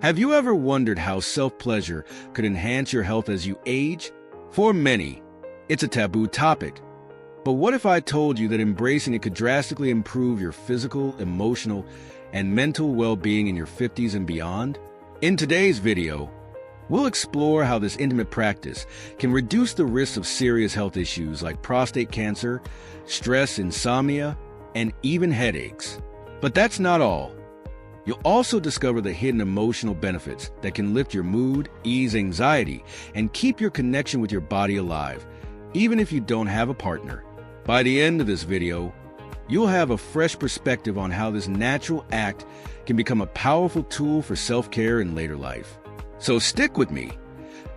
Have you ever wondered how self-pleasure could enhance your health as you age? For many, it's a taboo topic. But what if I told you that embracing it could drastically improve your physical, emotional, and mental well-being in your 50s and beyond? In today's video, we'll explore how this intimate practice can reduce the risks of serious health issues like prostate cancer, stress, insomnia, and even headaches. But that's not all. You'll also discover the hidden emotional benefits that can lift your mood, ease anxiety, and keep your connection with your body alive, even if you don't have a partner. By the end of this video, you'll have a fresh perspective on how this natural act can become a powerful tool for self-care in later life. So stick with me.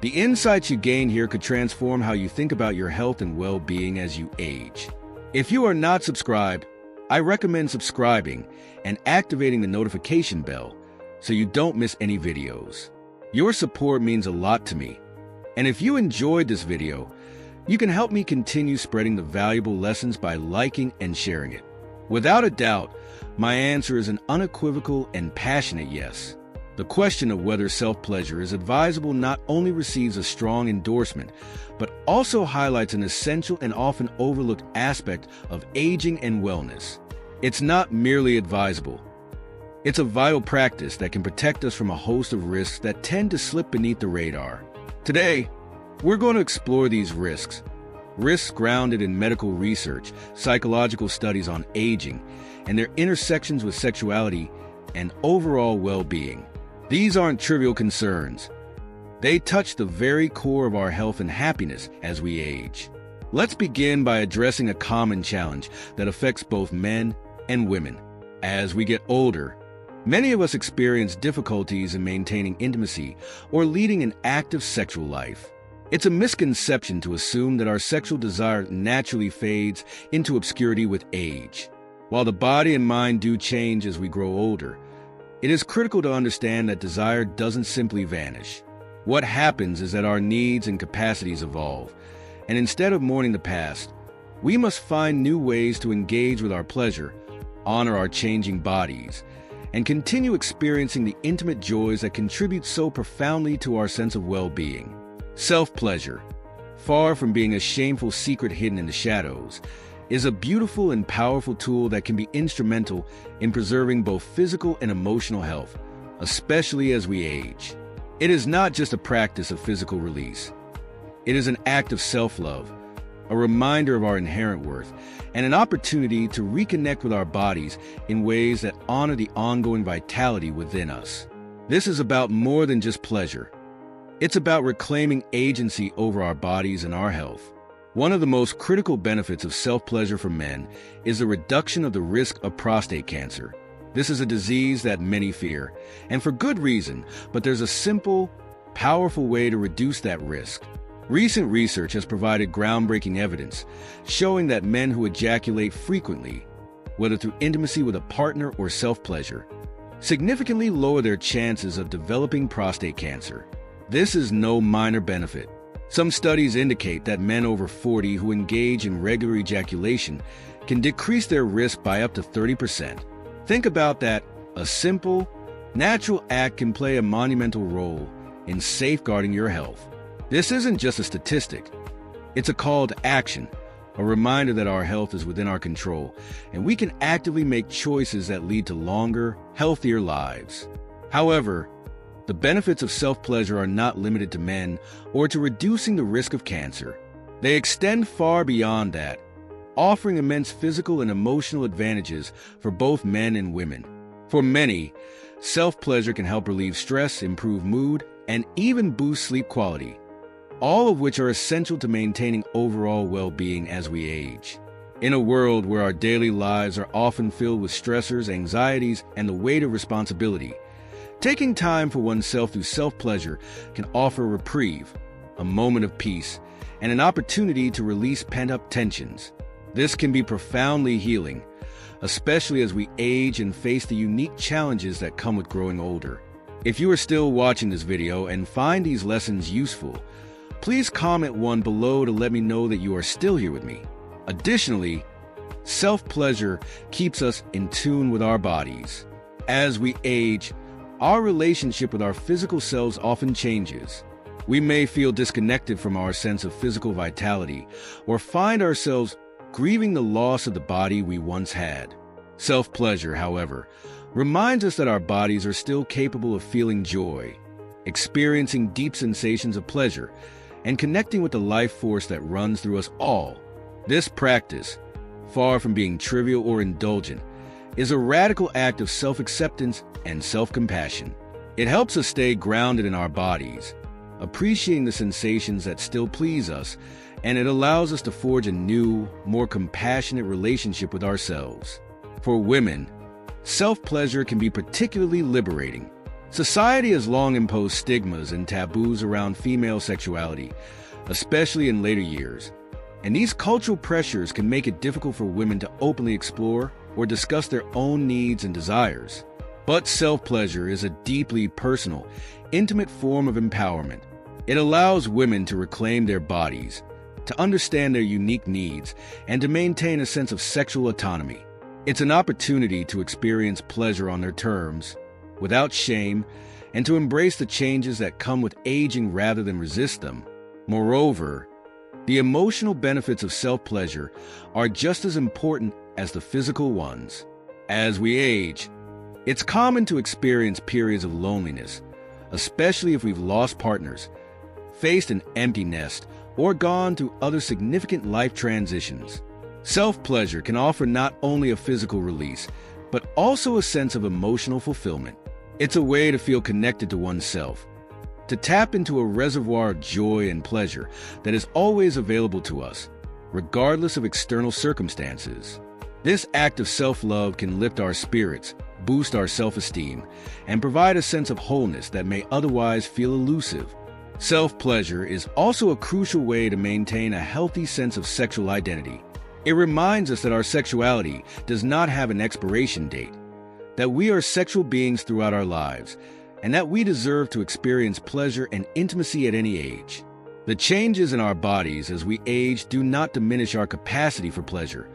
The insights you gain here could transform how you think about your health and well-being as you age. If you are not subscribed, I recommend subscribing and activating the notification bell so you don't miss any videos. Your support means a lot to me. And if you enjoyed this video, you can help me continue spreading the valuable lessons by liking and sharing it. Without a doubt, my answer is an unequivocal and passionate yes. The question of whether self-pleasure is advisable not only receives a strong endorsement, but also highlights an essential and often overlooked aspect of aging and wellness. It's not merely advisable. It's a vital practice that can protect us from a host of risks that tend to slip beneath the radar. Today, we're going to explore these risks grounded in medical research, psychological studies on aging, and their intersections with sexuality and overall well-being. These aren't trivial concerns. They touch the very core of our health and happiness as we age. Let's begin by addressing a common challenge that affects both men and women. As we get older, many of us experience difficulties in maintaining intimacy or leading an active sexual life. It's a misconception to assume that our sexual desire naturally fades into obscurity with age. While the body and mind do change as we grow older, it is critical to understand that desire doesn't simply vanish. What happens is that our needs and capacities evolve, and instead of mourning the past, we must find new ways to engage with our pleasure, honor our changing bodies, and continue experiencing the intimate joys that contribute so profoundly to our sense of well-being. Self-pleasure, far from being a shameful secret hidden in the shadows, is a beautiful and powerful tool that can be instrumental in preserving both physical and emotional health, especially as we age. It is not just a practice of physical release. It is an act of self-love, a reminder of our inherent worth, and an opportunity to reconnect with our bodies in ways that honor the ongoing vitality within us. This is about more than just pleasure. It's about reclaiming agency over our bodies and our health. One of the most critical benefits of self-pleasure for men is the reduction of the risk of prostate cancer. This is a disease that many fear, and for good reason, but there's a simple, powerful way to reduce that risk. Recent research has provided groundbreaking evidence showing that men who ejaculate frequently, whether through intimacy with a partner or self-pleasure, significantly lower their chances of developing prostate cancer. This is no minor benefit. Some studies indicate that men over 40 who engage in regular ejaculation can decrease their risk by up to 30%. Think about that. A simple, natural act can play a monumental role in safeguarding your health. This isn't just a statistic. It's a call to action, a reminder that our health is within our control, and we can actively make choices that lead to longer, healthier lives. However, the benefits of self-pleasure are not limited to men or to reducing the risk of cancer. They extend far beyond that, offering immense physical and emotional advantages for both men and women. For many, self-pleasure can help relieve stress, improve mood, and even boost sleep quality, all of which are essential to maintaining overall well-being as we age. In a world where our daily lives are often filled with stressors, anxieties, and the weight of responsibility, taking time for oneself through self-pleasure can offer a reprieve, a moment of peace, and an opportunity to release pent-up tensions. This can be profoundly healing, especially as we age and face the unique challenges that come with growing older. If you are still watching this video and find these lessons useful, please comment one below to let me know that you are still here with me. Additionally, self-pleasure keeps us in tune with our bodies. As we age, our relationship with our physical selves often changes. We may feel disconnected from our sense of physical vitality or find ourselves grieving the loss of the body we once had. Self-pleasure, however, reminds us that our bodies are still capable of feeling joy, experiencing deep sensations of pleasure, and connecting with the life force that runs through us all. This practice, far from being trivial or indulgent, is a radical act of self-acceptance and self-compassion. It helps us stay grounded in our bodies, appreciating the sensations that still please us, and it allows us to forge a new, more compassionate relationship with ourselves. For women, self-pleasure can be particularly liberating. Society has long imposed stigmas and taboos around female sexuality, especially in later years, and these cultural pressures can make it difficult for women to openly explore or discuss their own needs and desires. But self-pleasure is a deeply personal, intimate form of empowerment. It allows women to reclaim their bodies, to understand their unique needs, and to maintain a sense of sexual autonomy. It's an opportunity to experience pleasure on their terms, without shame, and to embrace the changes that come with aging rather than resist them. Moreover, the emotional benefits of self-pleasure are just as important as the physical ones. As we age, it's common to experience periods of loneliness, especially if we've lost partners, faced an empty nest, or gone through other significant life transitions. Self-pleasure can offer not only a physical release, but also a sense of emotional fulfillment. It's a way to feel connected to oneself, to tap into a reservoir of joy and pleasure that is always available to us, regardless of external circumstances. This act of self-love can lift our spirits, boost our self-esteem, and provide a sense of wholeness that may otherwise feel elusive. Self-pleasure is also a crucial way to maintain a healthy sense of sexual identity. It reminds us that our sexuality does not have an expiration date, that we are sexual beings throughout our lives, and that we deserve to experience pleasure and intimacy at any age. The changes in our bodies as we age do not diminish our capacity for pleasure.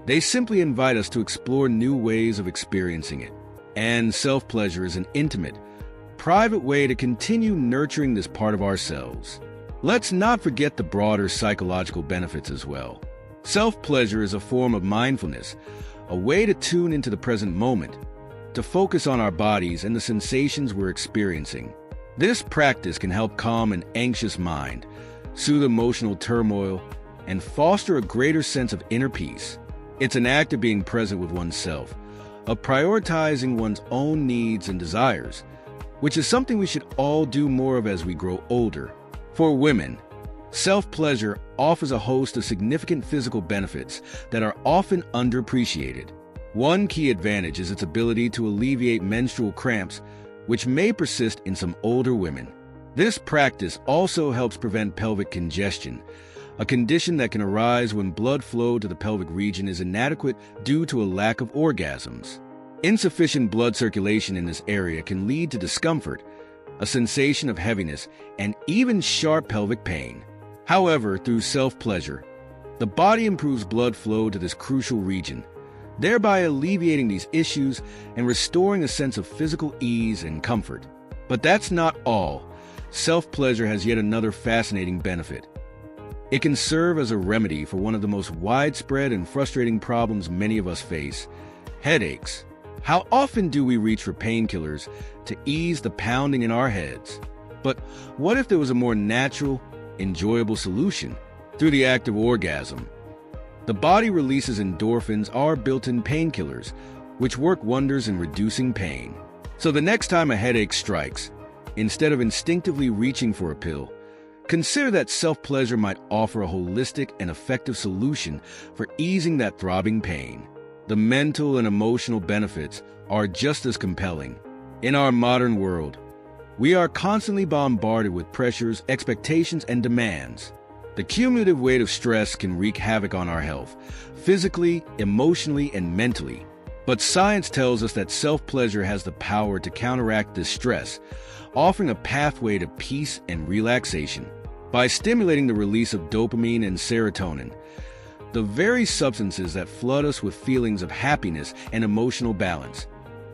They simply invite us to explore new ways of experiencing it. And self-pleasure is an intimate, private way to continue nurturing this part of ourselves. Let's not forget the broader psychological benefits as well. Self-pleasure is a form of mindfulness, a way to tune into the present moment, to focus on our bodies and the sensations we're experiencing. This practice can help calm an anxious mind, soothe emotional turmoil, and foster a greater sense of inner peace. It's an act of being present with oneself, of prioritizing one's own needs and desires, which is something we should all do more of as we grow older. For women, self-pleasure offers a host of significant physical benefits that are often underappreciated. One key advantage is its ability to alleviate menstrual cramps, which may persist in some older women. This practice also helps prevent pelvic congestion, a condition that can arise when blood flow to the pelvic region is inadequate due to a lack of orgasms. Insufficient blood circulation in this area can lead to discomfort, a sensation of heaviness, and even sharp pelvic pain. However, through self-pleasure, the body improves blood flow to this crucial region, thereby alleviating these issues and restoring a sense of physical ease and comfort. But that's not all. Self-pleasure has yet another fascinating benefit. It can serve as a remedy for one of the most widespread and frustrating problems many of us face: headaches. How often do we reach for painkillers to ease the pounding in our heads? But what if there was a more natural, enjoyable solution? Through the act of orgasm, the body releases endorphins, our built-in painkillers, which work wonders in reducing pain. So the next time a headache strikes, instead of instinctively reaching for a pill, consider that self-pleasure might offer a holistic and effective solution for easing that throbbing pain. The mental and emotional benefits are just as compelling. In our modern world, we are constantly bombarded with pressures, expectations, and demands. The cumulative weight of stress can wreak havoc on our health, physically, emotionally, and mentally. But science tells us that self-pleasure has the power to counteract this stress, offering a pathway to peace and relaxation. By stimulating the release of dopamine and serotonin, the very substances that flood us with feelings of happiness and emotional balance,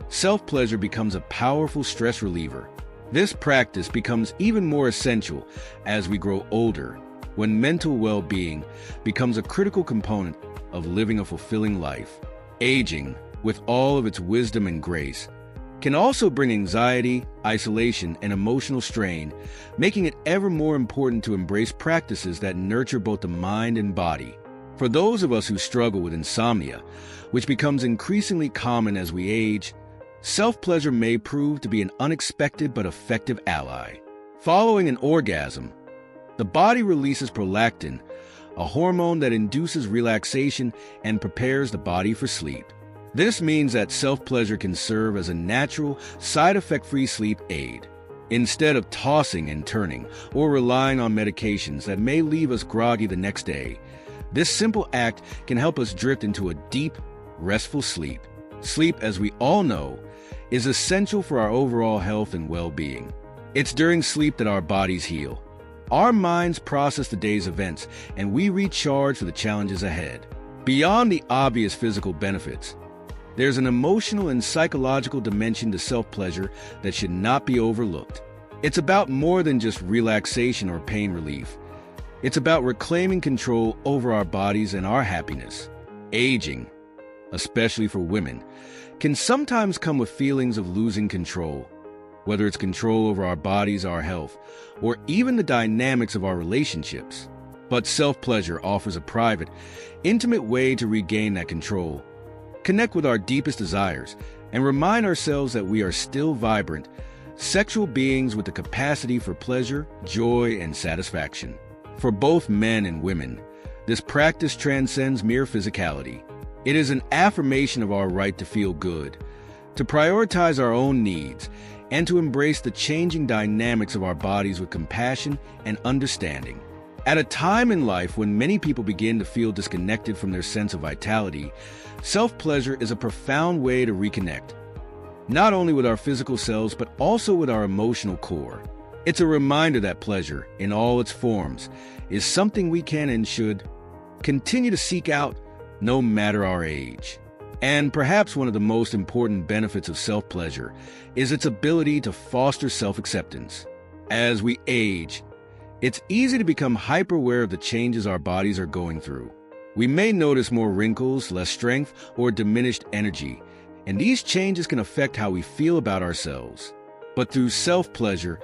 self-pleasure becomes a powerful stress reliever. This practice becomes even more essential as we grow older, when mental well-being becomes a critical component of living a fulfilling life. Aging, with all of its wisdom and grace, can also bring anxiety, isolation, and emotional strain, making it ever more important to embrace practices that nurture both the mind and body. For those of us who struggle with insomnia, which becomes increasingly common as we age, self-pleasure may prove to be an unexpected but effective ally. Following an orgasm, the body releases prolactin, a hormone that induces relaxation and prepares the body for sleep. This means that self-pleasure can serve as a natural, side-effect-free sleep aid. Instead of tossing and turning or relying on medications that may leave us groggy the next day, this simple act can help us drift into a deep, restful sleep. Sleep, as we all know, is essential for our overall health and well-being. It's during sleep that our bodies heal. Our minds process the day's events, and we recharge for the challenges ahead. Beyond the obvious physical benefits, there's an emotional and psychological dimension to self-pleasure that should not be overlooked. It's about more than just relaxation or pain relief. It's about reclaiming control over our bodies and our happiness. Aging, especially for women, can sometimes come with feelings of losing control, whether it's control over our bodies, our health, or even the dynamics of our relationships. But self-pleasure offers a private, intimate way to regain that control, connect with our deepest desires, and remind ourselves that we are still vibrant, sexual beings with the capacity for pleasure, joy, and satisfaction. For both men and women, this practice transcends mere physicality. It is an affirmation of our right to feel good, to prioritize our own needs, and to embrace the changing dynamics of our bodies with compassion and understanding. At a time in life when many people begin to feel disconnected from their sense of vitality, self-pleasure is a profound way to reconnect, not only with our physical selves, but also with our emotional core. It's a reminder that pleasure, in all its forms, is something we can and should continue to seek out, no matter our age. And perhaps one of the most important benefits of self-pleasure is its ability to foster self-acceptance. As we age, it's easy to become hyper-aware of the changes our bodies are going through. We may notice more wrinkles, less strength, or diminished energy, and these changes can affect how we feel about ourselves. But through self-pleasure,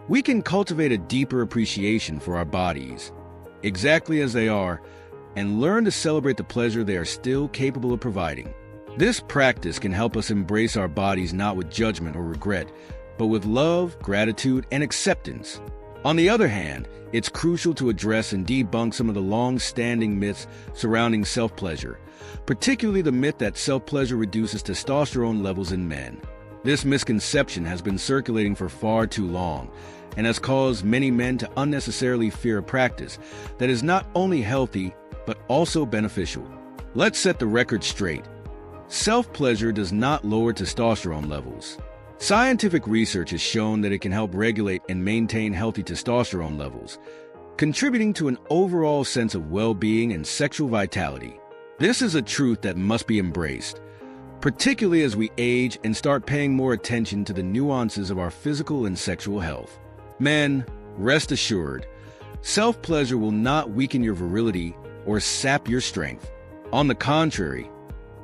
we can cultivate a deeper appreciation for our bodies, exactly as they are, and learn to celebrate the pleasure they are still capable of providing. This practice can help us embrace our bodies not with judgment or regret, but with love, gratitude, and acceptance. On the other hand, it's crucial to address and debunk some of the long-standing myths surrounding self-pleasure, particularly the myth that self-pleasure reduces testosterone levels in men. This misconception has been circulating for far too long and has caused many men to unnecessarily fear a practice that is not only healthy, but also beneficial. Let's set the record straight. Self-pleasure does not lower testosterone levels. Scientific research has shown that it can help regulate and maintain healthy testosterone levels, contributing to an overall sense of well-being and sexual vitality. This is a truth that must be embraced, particularly as we age and start paying more attention to the nuances of our physical and sexual health. Men, rest assured, self-pleasure will not weaken your virility or sap your strength. On the contrary,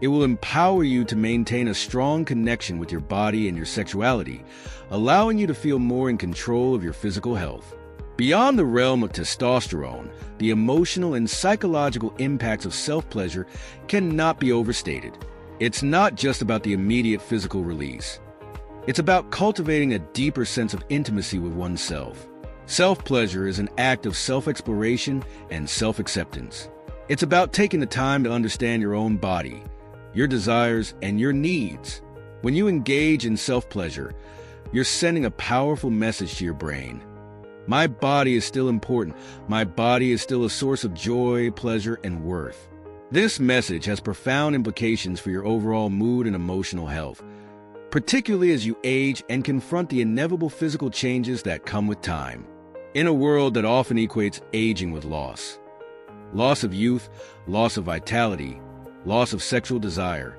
it will empower you to maintain a strong connection with your body and your sexuality, allowing you to feel more in control of your physical health. Beyond the realm of testosterone, the emotional and psychological impacts of self-pleasure cannot be overstated. It's not just about the immediate physical release. It's about cultivating a deeper sense of intimacy with oneself. Self-pleasure is an act of self-exploration and self-acceptance. It's about taking the time to understand your own body, your desires, and your needs. When you engage in self-pleasure, you're sending a powerful message to your brain. My body is still important. My body is still a source of joy, pleasure, and worth. This message has profound implications for your overall mood and emotional health, particularly as you age and confront the inevitable physical changes that come with time. In a world that often equates aging with loss of youth, loss of vitality, loss of sexual desire,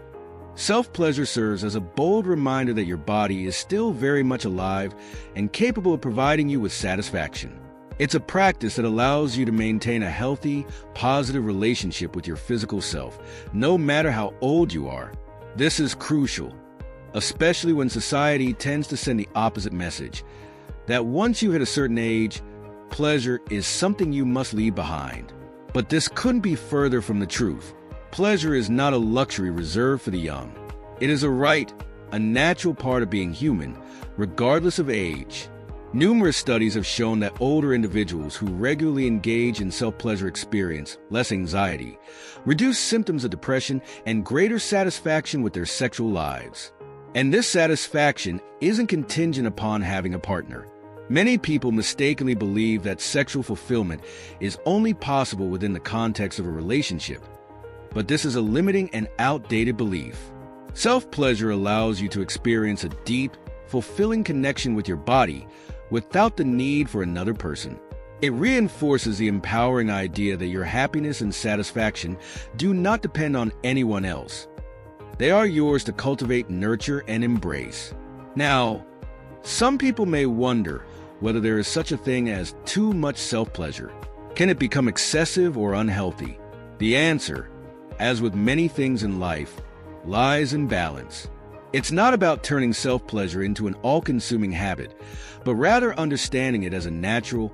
Self-pleasure serves as a bold reminder that your body is still very much alive and capable of providing you with satisfaction. It's a practice that allows you to maintain a healthy, positive relationship with your physical self, no matter how old you are. This is crucial, especially when society tends to send the opposite message, that once you hit a certain age, pleasure is something you must leave behind. But this couldn't be further from the truth. Pleasure is not a luxury reserved for the young. It is a right, a natural part of being human, regardless of age. Numerous studies have shown that older individuals who regularly engage in self-pleasure experience less anxiety, reduced symptoms of depression, and greater satisfaction with their sexual lives. And this satisfaction isn't contingent upon having a partner. Many people mistakenly believe that sexual fulfillment is only possible within the context of a relationship. But this is a limiting and outdated belief. Self-pleasure allows you to experience a deep, fulfilling connection with your body without the need for another person. It reinforces the empowering idea that your happiness and satisfaction do not depend on anyone else. They are yours to cultivate, nurture, and embrace. Now, some people may wonder whether there is such a thing as too much self-pleasure. Can it become excessive or unhealthy? The answer, as with many things in life, lies in balance. It's not about turning self-pleasure into an all-consuming habit, but rather understanding it as a natural,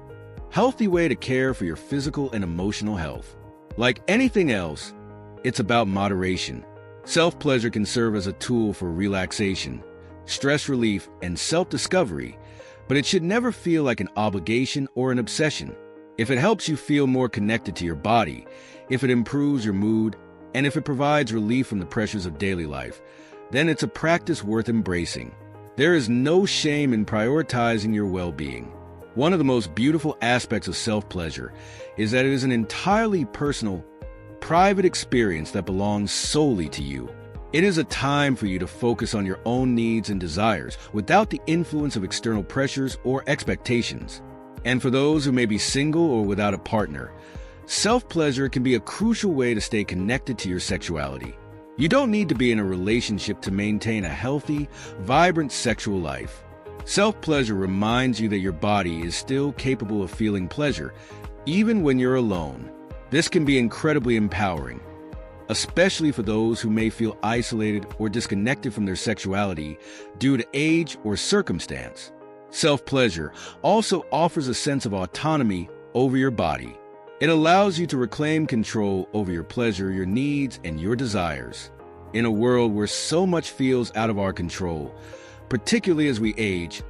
healthy way to care for your physical and emotional health. Like anything else, it's about moderation. Self-pleasure can serve as a tool for relaxation, stress relief, and self-discovery, but it should never feel like an obligation or an obsession. If it helps you feel more connected to your body, if it improves your mood, and if it provides relief from the pressures of daily life, then it's a practice worth embracing. There is no shame in prioritizing your well-being. One of the most beautiful aspects of self-pleasure is that it is an entirely personal, private experience that belongs solely to you. It is a time for you to focus on your own needs and desires without the influence of external pressures or expectations. And for those who may be single or without a partner, self-pleasure can be a crucial way to stay connected to your sexuality. You don't need to be in a relationship to maintain a healthy, vibrant sexual life. Self-pleasure reminds you that your body is still capable of feeling pleasure, even when you're alone. This can be incredibly empowering, especially for those who may feel isolated or disconnected from their sexuality due to age or circumstance. Self-pleasure also offers a sense of autonomy over your body. It allows you to reclaim control over your pleasure, your needs, and your desires. In a world where so much feels out of our control, particularly as we age,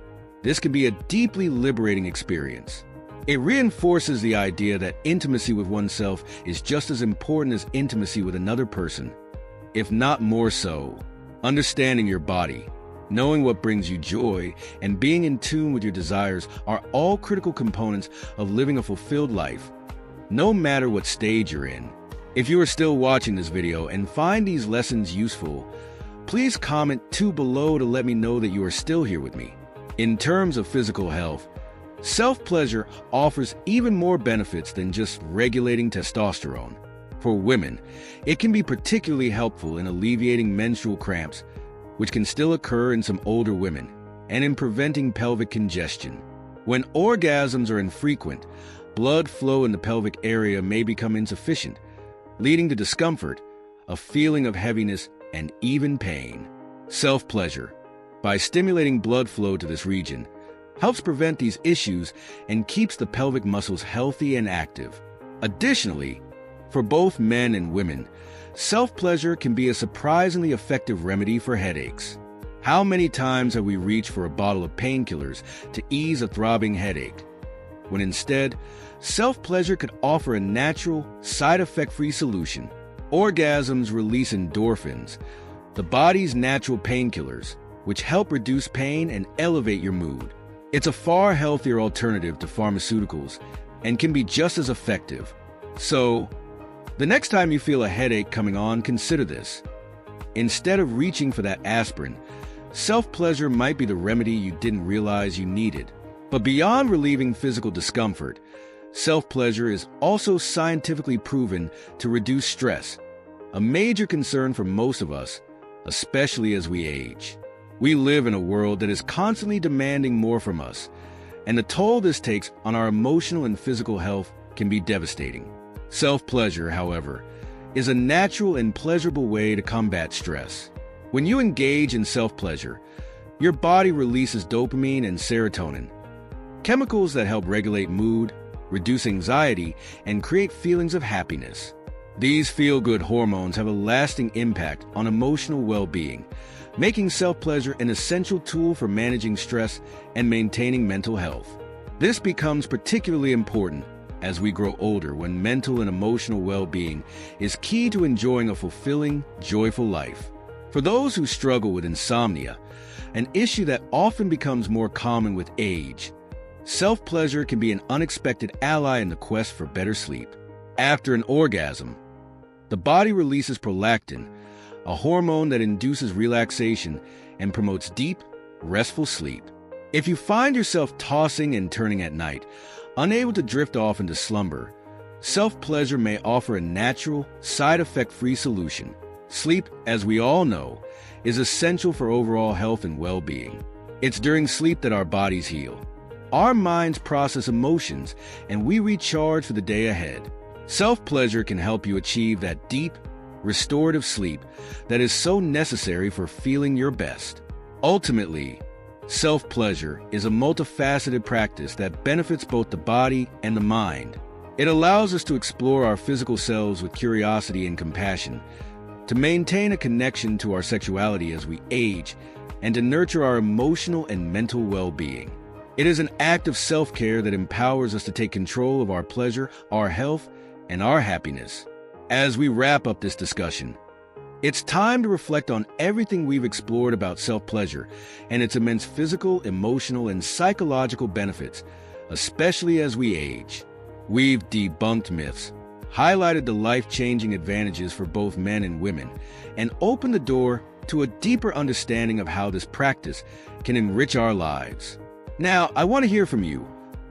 this can be a deeply liberating experience. It reinforces the idea that intimacy with oneself is just as important as intimacy with another person, if not more so. Understanding your body, knowing what brings you joy, and being in tune with your desires are all critical components of living a fulfilled life, no matter what stage you're in. If you are still watching this video and find these lessons useful, please comment 2 below to let me know that you are still here with me. In terms of physical health, self-pleasure offers even more benefits than just regulating testosterone. For women, it can be particularly helpful in alleviating menstrual cramps, which can still occur in some older women, and in preventing pelvic congestion. When orgasms are infrequent, blood flow in the pelvic area may become insufficient, leading to discomfort, a feeling of heaviness, and even pain. Self-pleasure, by stimulating blood flow to this region, helps prevent these issues and keeps the pelvic muscles healthy and active. Additionally, for both men and women, self-pleasure can be a surprisingly effective remedy for headaches. How many times have we reached for a bottle of painkillers to ease a throbbing headache, when instead, self-pleasure could offer a natural, side-effect-free solution? Orgasms release endorphins, the body's natural painkillers, which help reduce pain and elevate your mood. It's a far healthier alternative to pharmaceuticals and can be just as effective. So, the next time you feel a headache coming on, consider this. Instead of reaching for that aspirin, self-pleasure might be the remedy you didn't realize you needed. But beyond relieving physical discomfort, self-pleasure is also scientifically proven to reduce stress, a major concern for most of us, especially as we age. We live in a world that is constantly demanding more from us, and the toll this takes on our emotional and physical health can be devastating. Self-pleasure, however, is a natural and pleasurable way to combat stress. When you engage in self-pleasure, your body releases dopamine and serotonin, chemicals that help regulate mood, reduce anxiety, and create feelings of happiness. These feel-good hormones have a lasting impact on emotional well-being, making self-pleasure an essential tool for managing stress and maintaining mental health. This becomes particularly important as we grow older, when mental and emotional well-being is key to enjoying a fulfilling, joyful life. For those who struggle with insomnia, an issue that often becomes more common with age, self-pleasure can be an unexpected ally in the quest for better sleep. After an orgasm, the body releases prolactin, a hormone that induces relaxation and promotes deep, restful sleep. If you find yourself tossing and turning at night, unable to drift off into slumber, self-pleasure may offer a natural, side-effect-free solution. Sleep, as we all know, is essential for overall health and well-being. It's during sleep that our bodies heal. Our minds process emotions, and we recharge for the day ahead. Self-pleasure can help you achieve that deep, restorative sleep that is so necessary for feeling your best. Ultimately, self-pleasure is a multifaceted practice that benefits both the body and the mind. It allows us to explore our physical selves with curiosity and compassion, to maintain a connection to our sexuality as we age, and to nurture our emotional and mental well-being. It is an act of self-care that empowers us to take control of our pleasure, our health, and our happiness. As we wrap up this discussion, it's time to reflect on everything we've explored about self-pleasure and its immense physical, emotional, and psychological benefits, especially as we age. We've debunked myths, highlighted the life-changing advantages for both men and women, and opened the door to a deeper understanding of how this practice can enrich our lives. Now, I want to hear from you.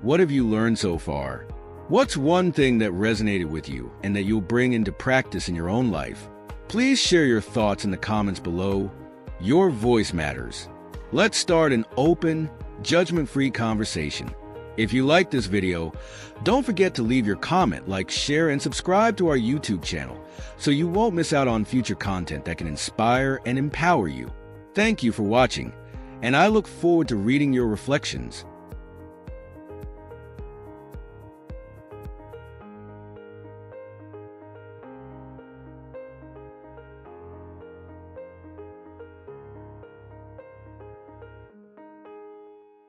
What have you learned so far? What's one thing that resonated with you and that you'll bring into practice in your own life? Please share your thoughts in the comments below. Your voice matters. Let's start an open, judgment-free conversation. If you like this video, don't forget to leave your comment, like, share, and subscribe to our YouTube channel so you won't miss out on future content that can inspire and empower you. Thank you for watching, and I look forward to reading your reflections.